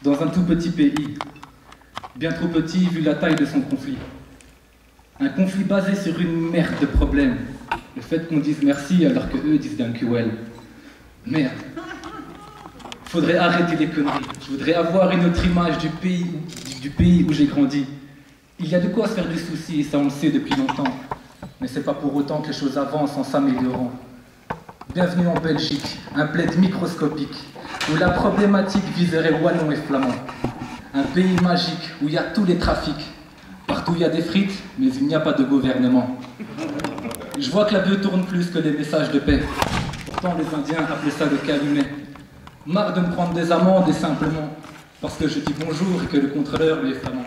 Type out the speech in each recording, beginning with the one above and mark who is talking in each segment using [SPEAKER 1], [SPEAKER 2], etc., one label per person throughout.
[SPEAKER 1] dans un tout petit pays, bien trop petit vu la taille de son conflit. Un conflit basé sur une merde de problèmes. Le fait qu'on dise merci alors que eux disent d'un QL. Merde. Faudrait arrêter les conneries. Je voudrais avoir une autre image du pays où j'ai grandi. Il y a de quoi se faire du souci, et ça on le sait depuis longtemps. Mais c'est pas pour autant que les choses avancent en s'améliorant. Bienvenue en Belgique, un bled microscopique, où la problématique viserait wallon et flamand. Un pays magique où il y a tous les trafics. Partout il y a des frites, mais il n'y a pas de gouvernement. Je vois que la vie tourne plus que des messages de paix. Pourtant les Indiens appelaient ça le calumet. Marre de me prendre des amendes et simplement parce que je dis bonjour et que le contrôleur lui est flamand.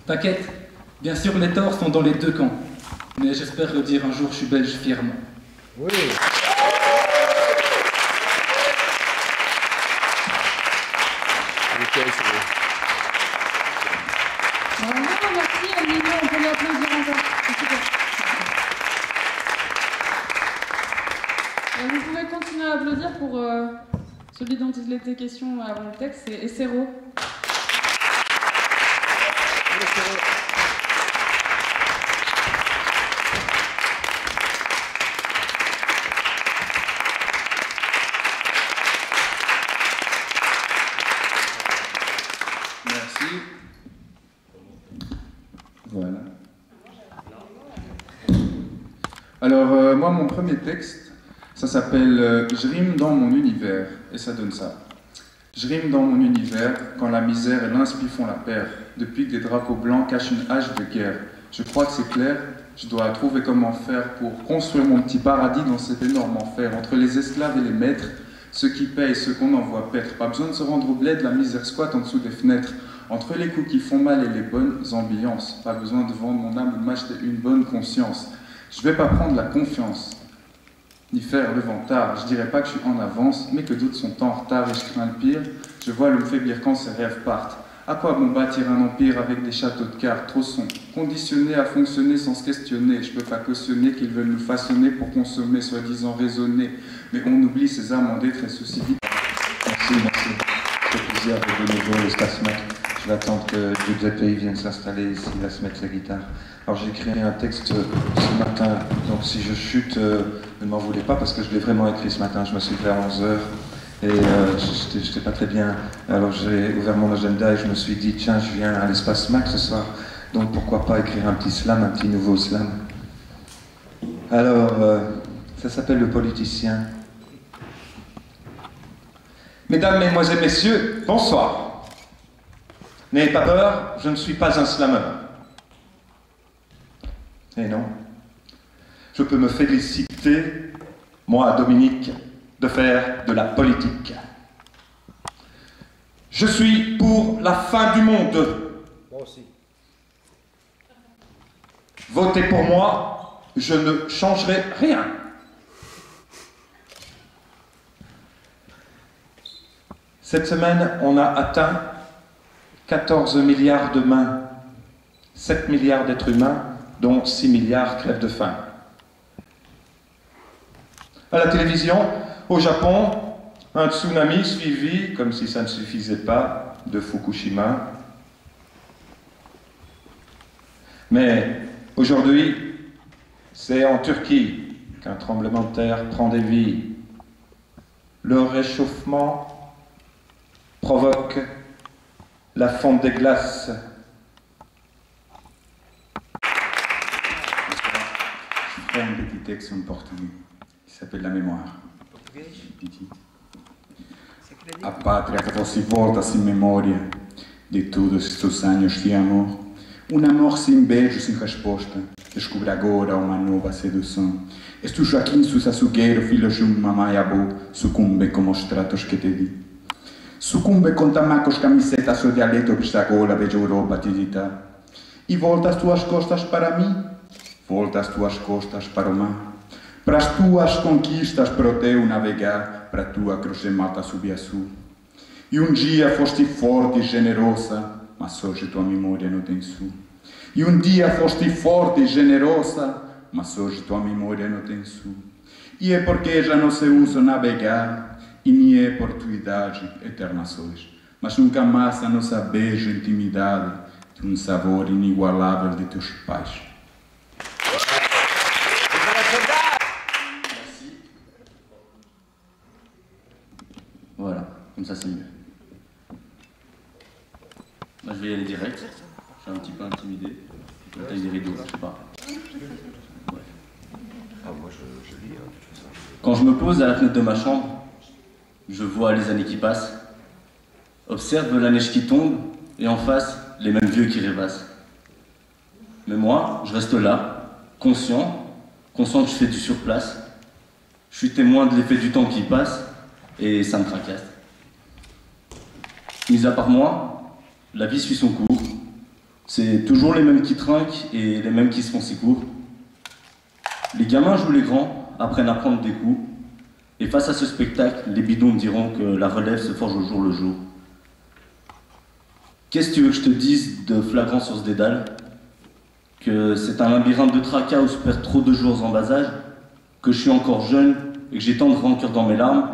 [SPEAKER 1] T'inquiète, bien sûr les torts sont dans les deux camps. Mais j'espère le dire un jour, je suis belge fièrement.
[SPEAKER 2] Oui.
[SPEAKER 3] Merci, Emilio, on peut lui applaudir encore. Vous pouvez continuer à applaudir pour celui dont il était question avant le texte, c'est Essero.
[SPEAKER 4] Merci. Voilà. Alors, moi, mon premier texte, ça s'appelle « Je rime dans mon univers » et ça donne ça. Je rime dans mon univers quand la misère et l'inspi font la paire, depuis que des drapeaux blancs cachent une hache de guerre. Je crois que c'est clair, je dois trouver comment faire pour construire mon petit paradis dans cet énorme enfer, entre les esclaves et les maîtres, ceux qui payent, ceux qu'on envoie paître. Pas besoin de se rendre au bled, la misère squatte en dessous des fenêtres. Entre les coups qui font mal et les bonnes ambiances, pas besoin de vendre mon âme ou de m'acheter une bonne conscience. Je vais pas prendre la confiance, ni faire le vantard. Je dirais pas que je suis en avance, mais que d'autres sont en retard et je crains le pire. Je vois l'homme faiblir quand ses rêves partent. À quoi bon bâtir un empire avec des châteaux de cartes trop sont conditionnés à fonctionner sans se questionner. Je peux pas cautionner qu'ils veulent nous façonner pour consommer, soi-disant raisonner. Mais on oublie ces âmes en détresse aussi vite.
[SPEAKER 5] Merci, merci. C'est plaisir de nouveau l'espace Mac. Je vais attendre que Giuseppe vienne s'installer ici, il va se mettre sa guitare. Alors j'ai écrit un texte ce matin, donc si je chute, ne m'en voulez pas parce que je l'ai vraiment écrit ce matin. Je me suis levé à 11h et je n'étais pas très bien. Alors j'ai ouvert mon agenda et je me suis dit, tiens, je viens à l'espace Mac ce soir, donc pourquoi pas écrire un petit slam, un petit nouveau slam. Alors, ça s'appelle Le Politicien. Mesdames, Mesdemoiselles, Messieurs, bonsoir. N'ayez pas peur, je ne suis pas un slameur. Et non, je peux me féliciter, moi, Dominique, de faire de la politique. Je suis pour la fin du monde.
[SPEAKER 2] Moi aussi.
[SPEAKER 5] Votez pour moi, je ne changerai rien. Cette semaine, on a atteint 14 milliards de mains, 7 milliards d'êtres humains, dont 6 milliards crèvent de faim. À la télévision, au Japon, un tsunami suivi, comme si ça ne suffisait pas, de Fukushima. Mais aujourd'hui, c'est en Turquie qu'un tremblement de terre prend des vies. Le réchauffement provoque la fonte des glaces.
[SPEAKER 4] Je ferai un petit texte en portugais qui s'appelle La Mémoire. A pátria que se volta sem memória de todos estes anos de amor. Um amor sem beijo, sem resposta. Descobre agora uma nova sedução. Este Joaquim Sousa Sugueiro, filho de uma mãe avó, sucumbe com os tratos que te di. Sucumbe com tamacos, camisetas, o dialeto que está agora, vejo Europa te ditar. E volta as tuas costas para mim, volta as tuas costas para o mar. Para as tuas conquistas, para o teu navegar, para a tua cruz de malta subir a sul. E dia foste forte e generosa, mas hoje tua memória não tem sul. E dia foste forte e generosa, mas hoje tua memória não tem sul. E é porque já não se usa navegar, e nem é por tua idade eterna sois.
[SPEAKER 2] mas nunca mais a nossa beijo intimidade de sabor inigualável de teus pais.
[SPEAKER 6] Voilà, comme ça c'est mieux. Moi je vais y aller direct, je suis un petit peu intimidé. La taille des rideaux, je sais pas. Ouais.
[SPEAKER 5] Ah, moi je lis, hein, de toute façon.
[SPEAKER 6] Quand je me pose à la fenêtre de ma chambre, je vois les années qui passent, observe la neige qui tombe, et en face, les mêmes vieux qui rêvassent. Mais moi, je reste là, conscient que je fais du surplace. Je suis témoin de l'effet du temps qui passe, et ça me tracasse. Mis à part moi, la vie suit son cours. C'est toujours les mêmes qui trinquent et les mêmes qui se font si courts. Les gamins jouent les grands, apprennent à prendre des coups. Et face à ce spectacle, les bidons me diront que la relève se forge au jour le jour. Qu'est-ce que tu veux que je te dise de flagrant sur ce dédale? Que c'est un labyrinthe de tracas où se perdent trop de jours en bas âge? Que je suis encore jeune et que j'ai tant de rancœur dans mes larmes?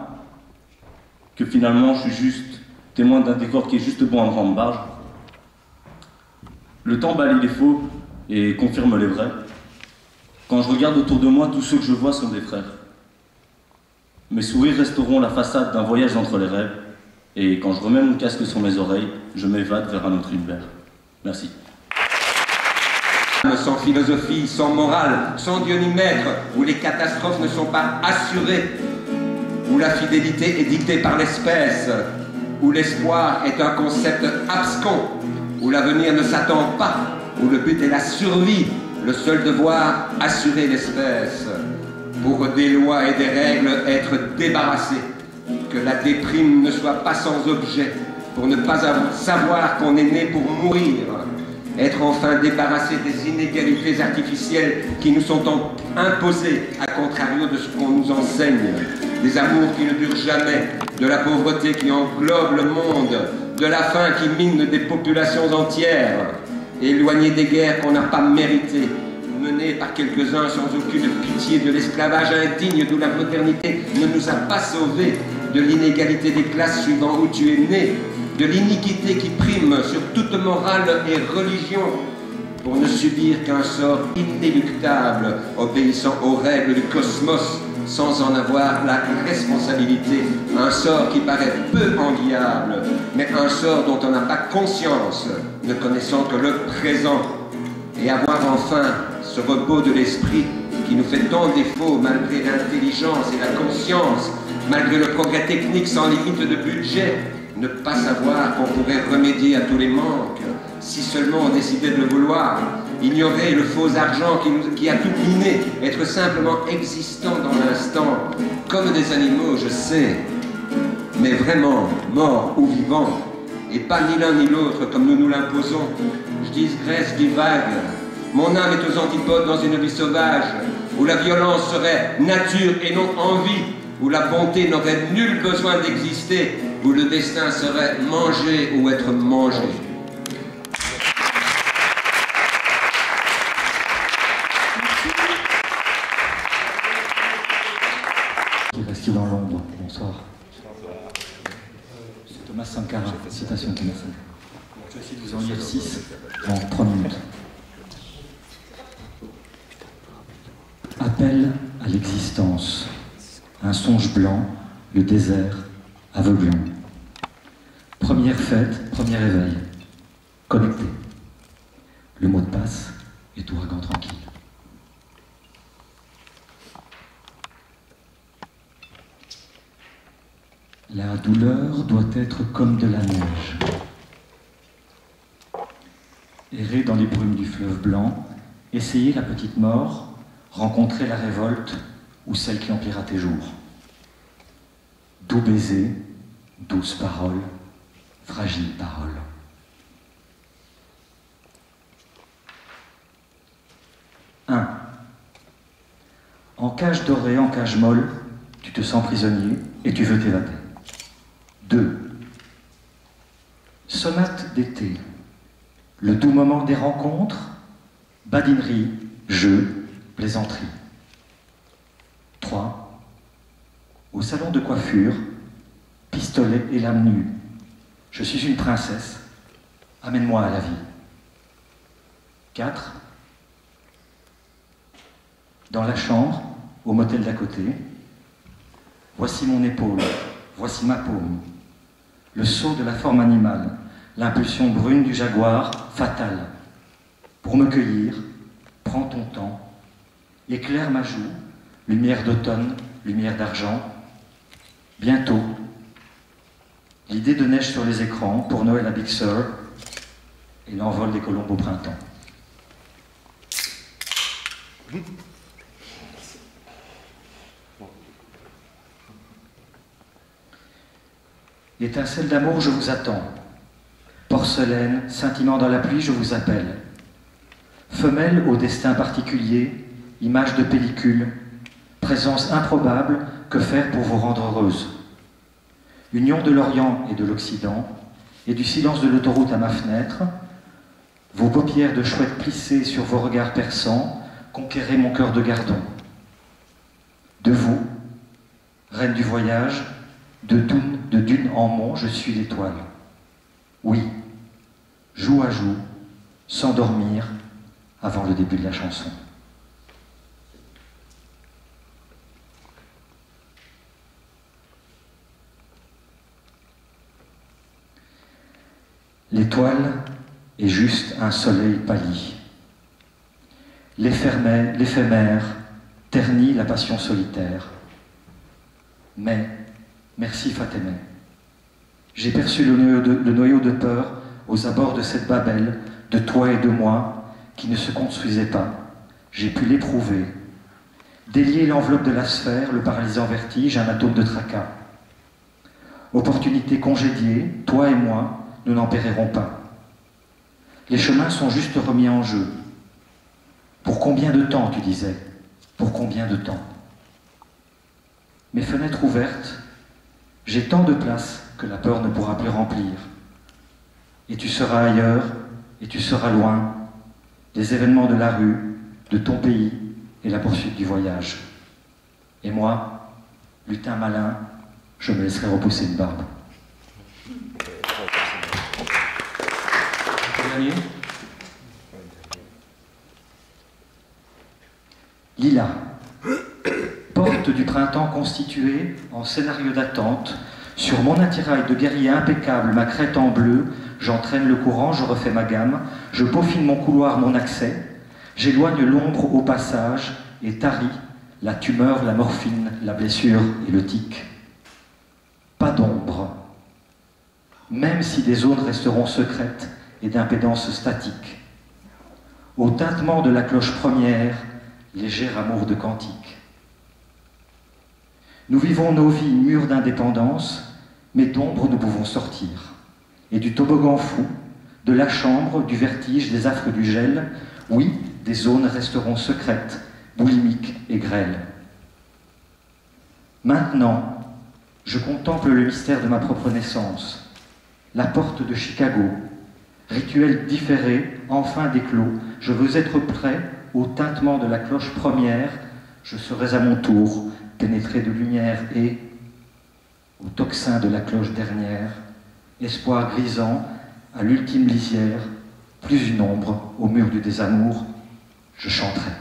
[SPEAKER 6] Que finalement je suis juste témoin d'un décor qui est juste bon à me rendre barge? Le temps balaye les faux et confirme les vrais. Quand je regarde autour de moi, tous ceux que je vois sont des frères. Mes sourires resteront la façade d'un voyage entre les rêves. Et quand je remets mon casque sur mes oreilles, je m'évade vers un autre univers. Merci.
[SPEAKER 7] Sans philosophie, sans morale, sans Dieu ni maître, où les catastrophes ne sont pas assurées, où la fidélité est dictée par l'espèce, où l'espoir est un concept abscon, où l'avenir ne s'attend pas, où le but est la survie, le seul devoir assurer l'espèce, pour des lois et des règles être débarrassés, que la déprime ne soit pas sans objet, pour ne pas savoir qu'on est né pour mourir, être enfin débarrassé des inégalités artificielles qui nous sont imposées, à contrario de ce qu'on nous enseigne, des amours qui ne durent jamais, de la pauvreté qui englobe le monde, de la faim qui mine des populations entières, éloignés des guerres qu'on n'a pas méritées, menés par quelques-uns sans aucune pitié, de l'esclavage indigne d'où la modernité ne nous a pas sauvés, de l'inégalité des classes suivant où tu es né, de l'iniquité qui prime sur toute morale et religion, pour ne subir qu'un sort inéluctable, obéissant aux règles du cosmos, sans en avoir la responsabilité, un sort qui paraît peu enviable, mais un sort dont on n'a pas conscience, ne connaissant que le présent, et avoir enfin ce repos de l'esprit qui nous fait tant défaut malgré l'intelligence et la conscience, malgré le progrès technique sans limite de budget, ne pas savoir qu'on pourrait remédier à tous les manques, si seulement on décidait de le vouloir, ignorer le faux argent qui a tout miné, être simplement existant dans l'instant, comme des animaux, je sais, mais vraiment morts ou vivants, et pas ni l'un ni l'autre comme nous nous l'imposons. Je digresse, divague. Mon âme est aux antipodes dans une vie sauvage, où la violence serait nature et non envie, où la bonté n'aurait nul besoin d'exister, où le destin serait manger ou être mangé.
[SPEAKER 8] Qui reste dans l'ombre. Bonsoir. C'est Thomas Sankara, citation de Thomas Sankara. Je vais essayer de vous en lire 6 en 3 minutes. Appel à l'existence. Un songe blanc, le désert, aveuglant. Première fête, premier réveil. Connecté. Le mot de passe est ouragan tranquille. La douleur doit être comme de la neige. Errer dans les brumes du fleuve blanc, essayer la petite mort, rencontrer la révolte ou celle qui emplira tes jours. Doux baiser, douce parole, fragile parole. Un. En cage dorée, en cage molle, tu te sens prisonnier et tu veux t'évader. 2. Sonate d'été. Le doux moment des rencontres, badinerie, jeu, plaisanterie. 3. Au salon de coiffure, pistolet et lame nue. Je suis une princesse. Amène-moi à la vie. 4. Dans la chambre, au motel d'à côté, voici mon épaule, voici ma paume. Le saut de la forme animale, l'impulsion brune du jaguar, fatale. Pour me cueillir, prends ton temps, éclaire ma joue, lumière d'automne, lumière d'argent. Bientôt, l'idée de neige sur les écrans pour Noël à Big Sur et l'envol des colombes au printemps. Étincelle d'amour, je vous attends. Porcelaine, scintillant dans la pluie, je vous appelle. Femelle au destin particulier, image de pellicule, présence improbable, que faire pour vous rendre heureuse? Union de l'Orient et de l'Occident, et du silence de l'autoroute à ma fenêtre, vos paupières de chouette plissées sur vos regards perçants, conquérez mon cœur de gardon. De vous, reine du voyage, de dune en mont, je suis l'étoile. Oui, joue à joue, sans dormir, avant le début de la chanson. L'étoile est juste un soleil pâli. L'éphémère ternit la passion solitaire. Mais, merci Fatémé, j'ai perçu le noyau de peur aux abords de cette Babel, de toi et de moi, qui ne se construisait pas. J'ai pu l'éprouver. Délier l'enveloppe de la sphère, le paralysant vertige, un atome de tracas. Opportunité congédiée, toi et moi, nous n'en périrons pas. Les chemins sont juste remis en jeu. Pour combien de temps, tu disais? Pour combien de temps? Mes fenêtres ouvertes, j'ai tant de place que la peur ne pourra plus remplir. Et tu seras ailleurs, et tu seras loin, des événements de la rue, de ton pays et la poursuite du voyage. Et moi, lutin malin, je me laisserai repousser une barbe. Lila, porte du printemps constituée en scénario d'attente, sur mon attirail de guerrier impeccable, ma crête en bleu, j'entraîne le courant, je refais ma gamme, je peaufine mon couloir, mon accès, j'éloigne l'ombre au passage et tarie la tumeur, la morphine, la blessure et le tic. Pas d'ombre, même si des zones resteront secrètes et d'impédance statique. Au tintement de la cloche première, léger amour de cantique. Nous vivons nos vies mûres d'indépendance, mais d'ombre nous pouvons sortir. Et du toboggan fou, de la chambre, du vertige, des affres du gel, oui, des zones resteront secrètes, boulimiques et grêles. Maintenant, je contemple le mystère de ma propre naissance, la porte de Chicago, rituel différé, enfin d'éclos, je veux être prêt au tintement de la cloche première, je serai à mon tour pénétré de lumière et, au tocsin de la cloche dernière, espoir grisant, à l'ultime lisière, plus une ombre au mur du désamour, je chanterai.